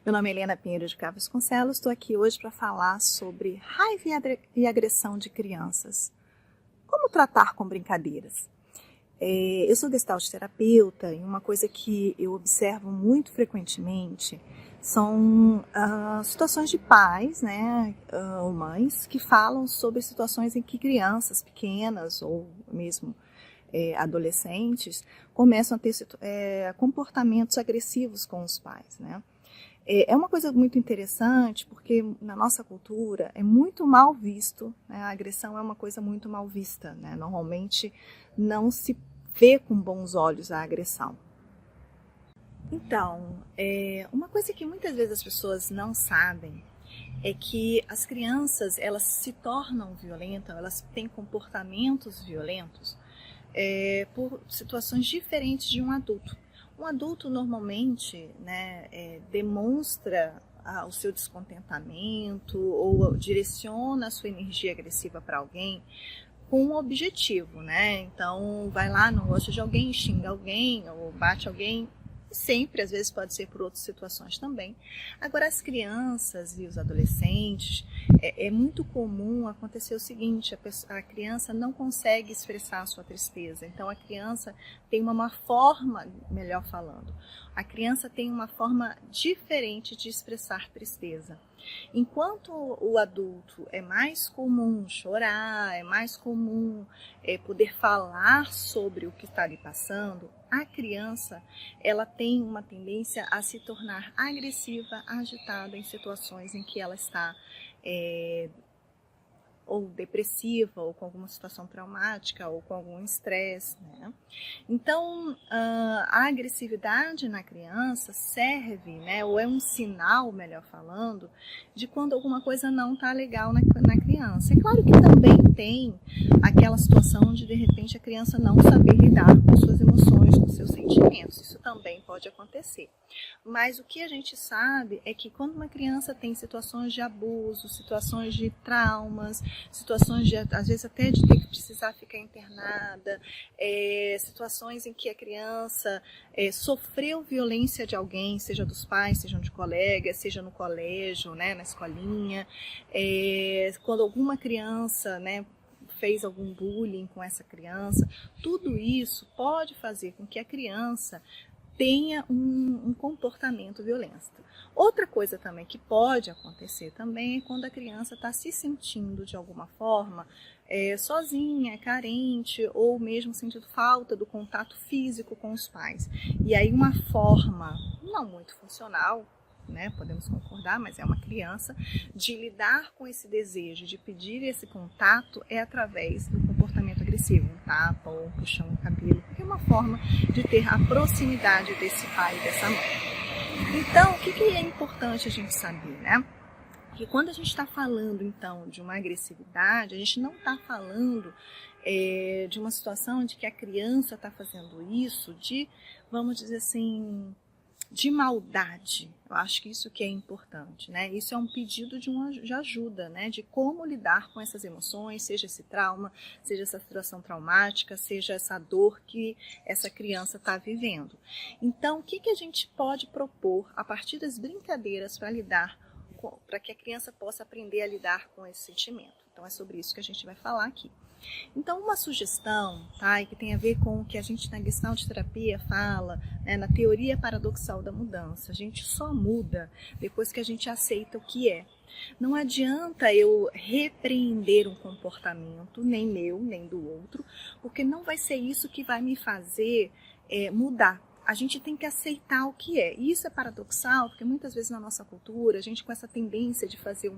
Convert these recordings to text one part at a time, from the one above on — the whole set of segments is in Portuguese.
Meu nome é Helena Pinheiro de Vasconcelos, estou aqui hoje para falar sobre raiva e agressão de crianças. Como tratar com brincadeiras? Eu sou gestalt terapeuta e uma coisa que eu observo muito frequentemente são situações de pais, ou mães que falam sobre situações em que crianças pequenas ou mesmo adolescentes começam a ter comportamentos agressivos com os pais, né? É uma coisa muito interessante porque na nossa cultura é muito mal visto, né? A agressão é uma coisa muito mal vista, né? Normalmente não se vê com bons olhos a agressão. Então, uma coisa que muitas vezes as pessoas não sabem é que as crianças elas se tornam violentas, elas têm comportamentos violentos por situações diferentes de um adulto. Um adulto normalmente demonstra o seu descontentamento ou direciona a sua energia agressiva para alguém com um objetivo, né? Então vai lá, não gosta de alguém, xinga alguém ou bate alguém. Sempre, às vezes pode ser por outras situações também. Agora, as crianças e os adolescentes, é muito comum acontecer o seguinte, a criança não consegue expressar a sua tristeza. Então, a criança tem uma forma, melhor falando, a criança tem uma forma diferente de expressar tristeza. Enquanto o adulto é mais comum chorar, é mais comum poder falar sobre o que está lhe passando, a criança ela tem uma tendência a se tornar agressiva, agitada em situações em que ela está ou depressiva, ou com alguma situação traumática, ou com algum estresse, né? Então, a agressividade na criança serve, né, ou é um sinal, melhor falando, de quando alguma coisa não está legal na criança. É claro que também tem aquela situação onde, de repente, a criança não saber lidar com suas emoções, com seus sentimentos. Isso também pode acontecer. Mas o que a gente sabe é que quando uma criança tem situações de abuso, situações de traumas, situações de, às vezes até de ter que precisar ficar internada, situações em que a criança sofreu violência de alguém, seja dos pais, seja de colegas, seja no colégio, né, na escolinha, quando alguma criança, né, fez algum bullying com essa criança, tudo isso pode fazer com que a criança tenha um comportamento violento. Outra coisa também que pode acontecer também é quando a criança está se sentindo de alguma forma sozinha, carente, ou mesmo sentindo falta do contato físico com os pais. E aí uma forma não muito funcional, né, podemos concordar, mas é uma criança, de lidar com esse desejo, de pedir esse contato é através do comportamento agressivo, um tapa ou um puxão no cabelo, que é uma forma de ter a proximidade desse pai e dessa mãe. Então, o que é importante a gente saber, né? Que quando a gente está falando, então, de uma agressividade, a gente não está falando de uma situação de que a criança está fazendo isso de, vamos dizer assim, de maldade. Eu acho que isso que é importante, né? Isso é um pedido de ajuda, né? De como lidar com essas emoções, seja esse trauma, seja essa situação traumática, seja essa dor que essa criança está vivendo. Então, o que a gente pode propor a partir das brincadeiras para que a criança possa aprender a lidar com esse sentimento? Então, é sobre isso que a gente vai falar aqui. Então, uma sugestão, tá, e que tem a ver com o que a gente na gestalt terapia fala, né, na teoria paradoxal da mudança. A gente só muda depois que a gente aceita o que é. Não adianta eu repreender um comportamento, nem meu, nem do outro, porque não vai ser isso que vai me fazer mudar. A gente tem que aceitar o que é. E isso é paradoxal, porque muitas vezes na nossa cultura, a gente com essa tendência de fazer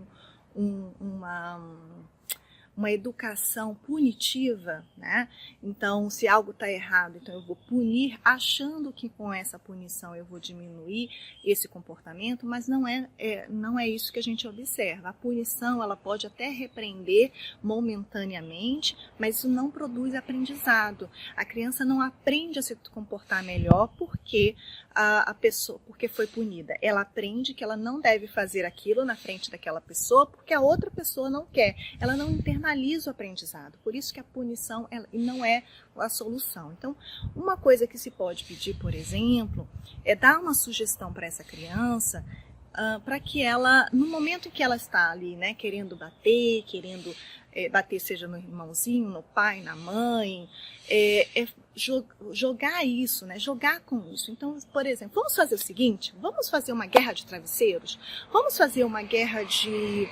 uma educação punitiva, né? Então, se algo está errado, então eu vou punir, achando que com essa punição eu vou diminuir esse comportamento, mas não é isso que a gente observa. A punição, ela pode até repreender momentaneamente, mas isso não produz aprendizado. A criança não aprende a se comportar melhor porque porque foi punida. Ela aprende que ela não deve fazer aquilo na frente daquela pessoa porque a outra pessoa não quer. Ela não internaliza o aprendizado. Por isso que a punição não é a solução. Então, uma coisa que se pode pedir, por exemplo, é dar uma sugestão para essa criança para que ela, no momento em que ela está ali, né, querendo bater, bater seja no irmãozinho, no pai, na mãe, jogar isso, né, jogar com isso. Então, por exemplo, vamos fazer o seguinte, vamos fazer uma guerra de travesseiros, vamos fazer uma guerra de...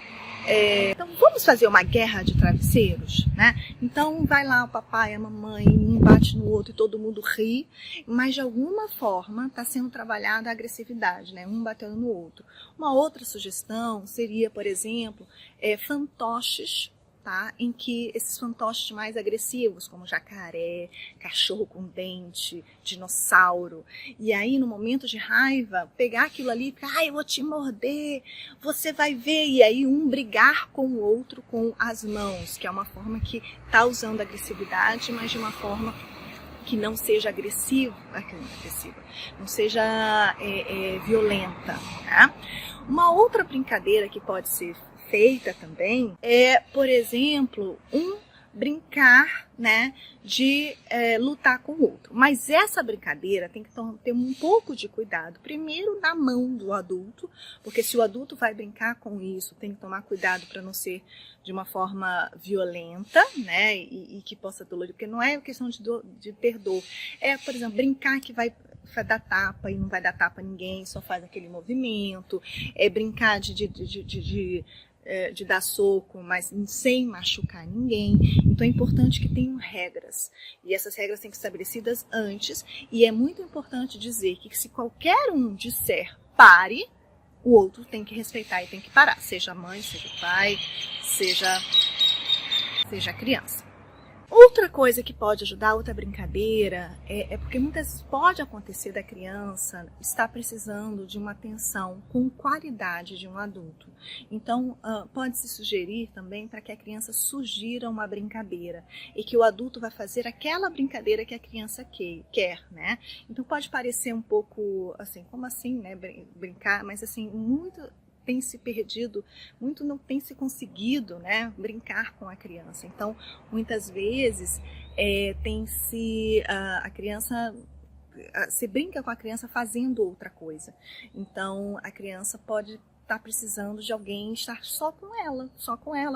Então, vamos fazer uma guerra de travesseiros, né? Então, vai lá o papai, a mamãe, um bate no outro e todo mundo ri, mas de alguma forma está sendo trabalhada a agressividade, né? Um batendo no outro. Uma outra sugestão seria, por exemplo, fantoches, tá? Em que esses fantoches mais agressivos, como jacaré, cachorro com dente, dinossauro, e aí no momento de raiva, pegar aquilo ali e ficar, eu vou te morder, você vai ver, e aí um brigar com o outro com as mãos, que é uma forma que está usando agressividade, mas de uma forma que não seja agressiva, não seja violenta, tá? Uma outra brincadeira que pode ser feita também é, por exemplo, brincar, né, de lutar com o outro. Mas essa brincadeira tem que ter um pouco de cuidado. Primeiro, na mão do adulto, porque se o adulto vai brincar com isso, tem que tomar cuidado para não ser de uma forma violenta, né, e que possa dolorir, porque não é questão de ter dor. Por exemplo, brincar que vai dar tapa e não vai dar tapa a ninguém, só faz aquele movimento. Brincar de dar soco, mas sem machucar ninguém. Então é importante que tenham regras. E essas regras têm que ser estabelecidas antes. E é muito importante dizer que se qualquer um disser pare, o outro tem que respeitar e tem que parar. Seja a mãe, seja o pai, seja a criança. Outra coisa que pode ajudar, outra brincadeira, porque muitas vezes pode acontecer da criança estar precisando de uma atenção com qualidade de um adulto. Então, pode-se sugerir também para que a criança sugira uma brincadeira e que o adulto vai fazer aquela brincadeira que a criança quer, né? Então, pode parecer um pouco assim, como assim, né? Brincar, mas assim, muito tem se perdido, muito não tem se conseguido, né, brincar com a criança. Então, muitas vezes, a criança se brinca com a criança fazendo outra coisa. Então, a criança pode estar precisando de alguém estar só com ela,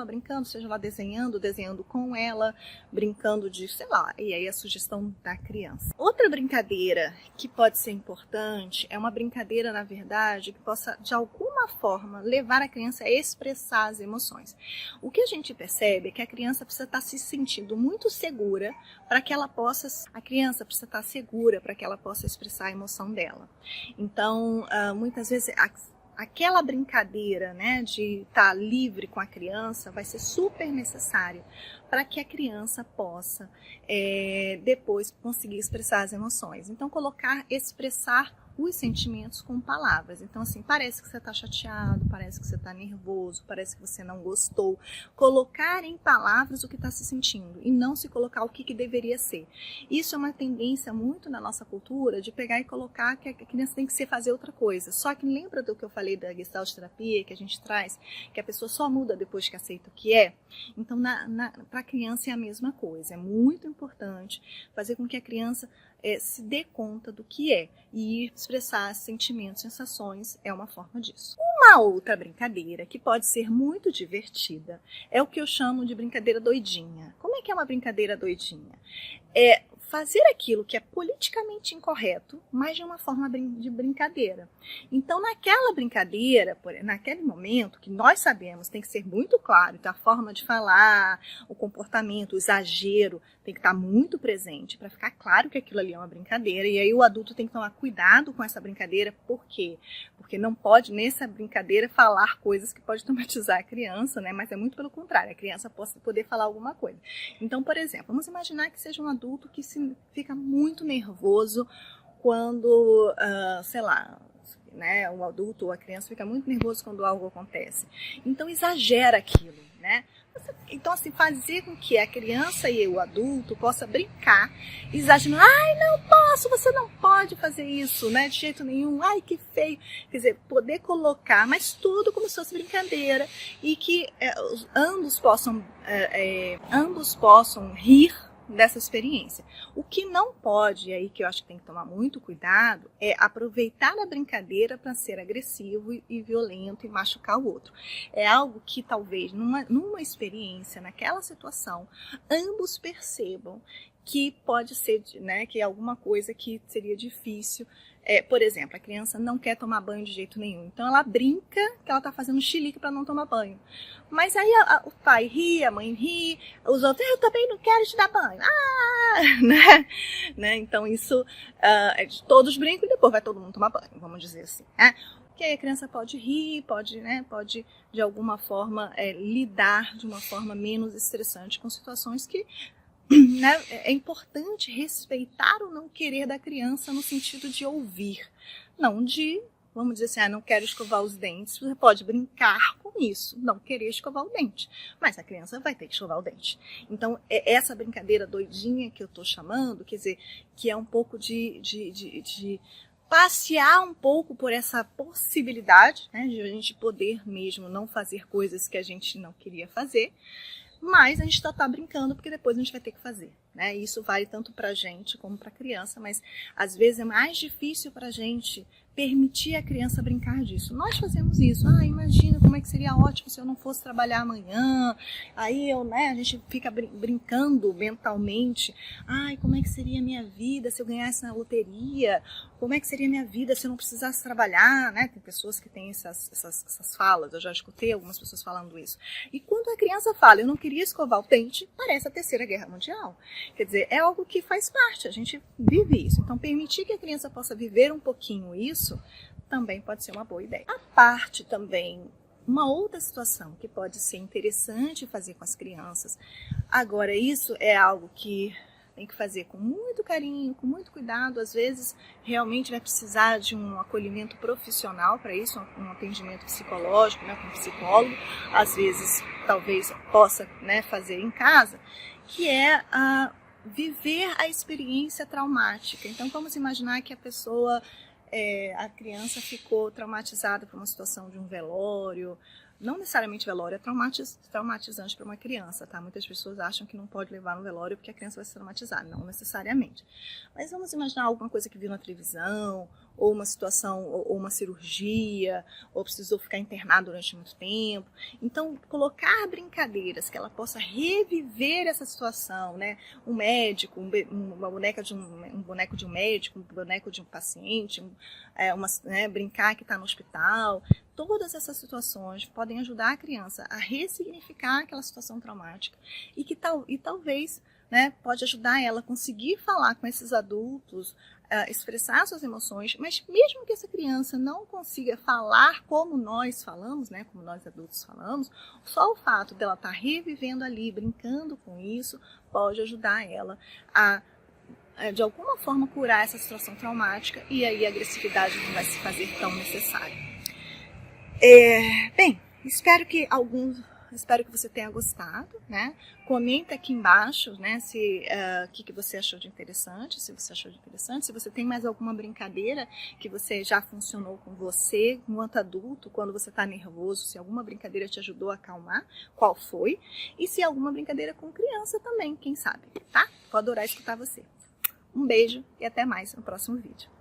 brincando, seja lá desenhando com ela, brincando de, sei lá, e aí a sugestão da criança. Outra brincadeira que pode ser importante é uma brincadeira, na verdade, que possa, de alguma forma, levar a criança a expressar as emoções. O que a gente percebe é que a criança precisa estar se sentindo muito segura para que ela possa, expressar a emoção dela. Então, muitas vezes aquela brincadeira, né, de estar livre com a criança vai ser super necessário para que a criança possa depois conseguir expressar as emoções. Então, expressar os sentimentos com palavras. Então, assim, parece que você está chateado, parece que você está nervoso, parece que você não gostou. Colocar em palavras o que está se sentindo e não se colocar o que deveria ser. Isso é uma tendência muito na nossa cultura de pegar e colocar que a criança tem que fazer outra coisa. Só que lembra do que eu falei da Gestalt terapia que a gente traz, que a pessoa só muda depois que aceita o que é? Então, para a criança é a mesma coisa. É muito importante fazer com que a criança se dê conta do que é e expressar sentimentos, sensações é uma forma disso. Uma outra brincadeira que pode ser muito divertida é o que eu chamo de brincadeira doidinha. Como é que é uma brincadeira doidinha? É fazer aquilo que é politicamente incorreto, mas de uma forma de brincadeira. Então, naquela brincadeira, naquele momento, que nós sabemos tem que ser muito claro, então a forma de falar, o comportamento, o exagero, tem que estar muito presente para ficar claro que aquilo ali é uma brincadeira. E aí o adulto tem que tomar cuidado com essa brincadeira. Por quê? Porque não pode, nessa brincadeira, falar coisas que podem traumatizar a criança, né? Mas é muito pelo contrário, a criança possa poder falar alguma coisa. Então, por exemplo, vamos imaginar que seja um adulto que fica muito nervoso quando, sei lá, né, o adulto ou a criança fica muito nervoso quando algo acontece. Então, exagera aquilo, né? Então, assim, fazer com que a criança e o adulto possam brincar, exagerando, ai, não posso, você não pode fazer isso, né, de jeito nenhum, ai, que feio. Quer dizer, poder colocar, mas tudo como se fosse brincadeira, e que ambos possam rir, dessa experiência. O que não pode, e aí que eu acho que tem que tomar muito cuidado, é aproveitar a brincadeira para ser agressivo e violento e machucar o outro. É algo que talvez numa experiência, naquela situação, ambos percebam que pode ser, né, que é alguma coisa que seria difícil. Por exemplo, a criança não quer tomar banho de jeito nenhum, então ela brinca que ela está fazendo chilique para não tomar banho. Mas aí o pai ri, a mãe ri, os outros, eu também não quero te dar banho. Né? Então isso, todos brincam e depois vai todo mundo tomar banho, vamos dizer assim. Porque aí a criança pode rir, pode de alguma forma lidar de uma forma menos estressante com situações que, né, é importante respeitar o não querer da criança no sentido de ouvir, não de, vamos dizer assim, não quero escovar os dentes. Você pode brincar com isso, não querer escovar o dente, mas a criança vai ter que escovar o dente. Então, essa brincadeira doidinha que eu estou chamando, quer dizer, que é um pouco de passear um pouco por essa possibilidade, né, de a gente poder mesmo não fazer coisas que a gente não queria fazer, mas a gente está brincando porque depois a gente vai ter que fazer, né? Isso vale tanto para a gente como para a criança, mas às vezes é mais difícil para a gente permitir a criança brincar disso. Nós fazemos isso. Imagina como é que seria ótimo se eu não fosse trabalhar amanhã. Aí a gente fica brincando mentalmente. Como é que seria a minha vida se eu ganhasse na loteria? Como é que seria a minha vida se eu não precisasse trabalhar, né? Tem pessoas que têm essas falas. Eu já escutei algumas pessoas falando isso. E quando a criança fala, eu não queria escovar o dente, parece a Terceira Guerra Mundial. Quer dizer, é algo que faz parte. A gente vive isso. Então, permitir que a criança possa viver um pouquinho isso também pode ser uma boa ideia. A parte também, uma outra situação que pode ser interessante fazer com as crianças. Agora, isso é algo que tem que fazer com muito carinho, com muito cuidado. Às vezes, realmente vai precisar de um acolhimento profissional para isso, um atendimento psicológico, né, com um psicólogo. Às vezes, talvez possa, né, fazer em casa, que é viver a experiência traumática. Então, vamos imaginar que a criança ficou traumatizada por uma situação de um velório. Não necessariamente velório é traumatizante para uma criança, tá? Muitas pessoas acham que não pode levar no velório porque a criança vai se traumatizar. Não necessariamente. Mas vamos imaginar alguma coisa que viu na televisão, ou uma situação, ou uma cirurgia, ou precisou ficar internado durante muito tempo. Então, colocar brincadeiras que ela possa reviver essa situação, né? Um médico, uma boneca um boneco de um médico, um boneco de um paciente, brincar que está no hospital. Todas essas situações podem ajudar a criança a ressignificar aquela situação traumática e talvez, né, pode ajudar ela a conseguir falar com esses adultos, expressar suas emoções, mas mesmo que essa criança não consiga falar como nós falamos, né, como nós adultos falamos, só o fato dela estar revivendo ali, brincando com isso, pode ajudar ela a, de alguma forma, curar essa situação traumática e aí a agressividade não vai se fazer tão necessária. Bem, espero que você tenha gostado, né? Comenta aqui embaixo, né, o que você achou de interessante, se você tem mais alguma brincadeira que você já funcionou com você, enquanto adulto, quando você está nervoso, se alguma brincadeira te ajudou a acalmar, qual foi? E se alguma brincadeira com criança também, quem sabe, tá? Vou adorar escutar você. Um beijo e até mais no próximo vídeo.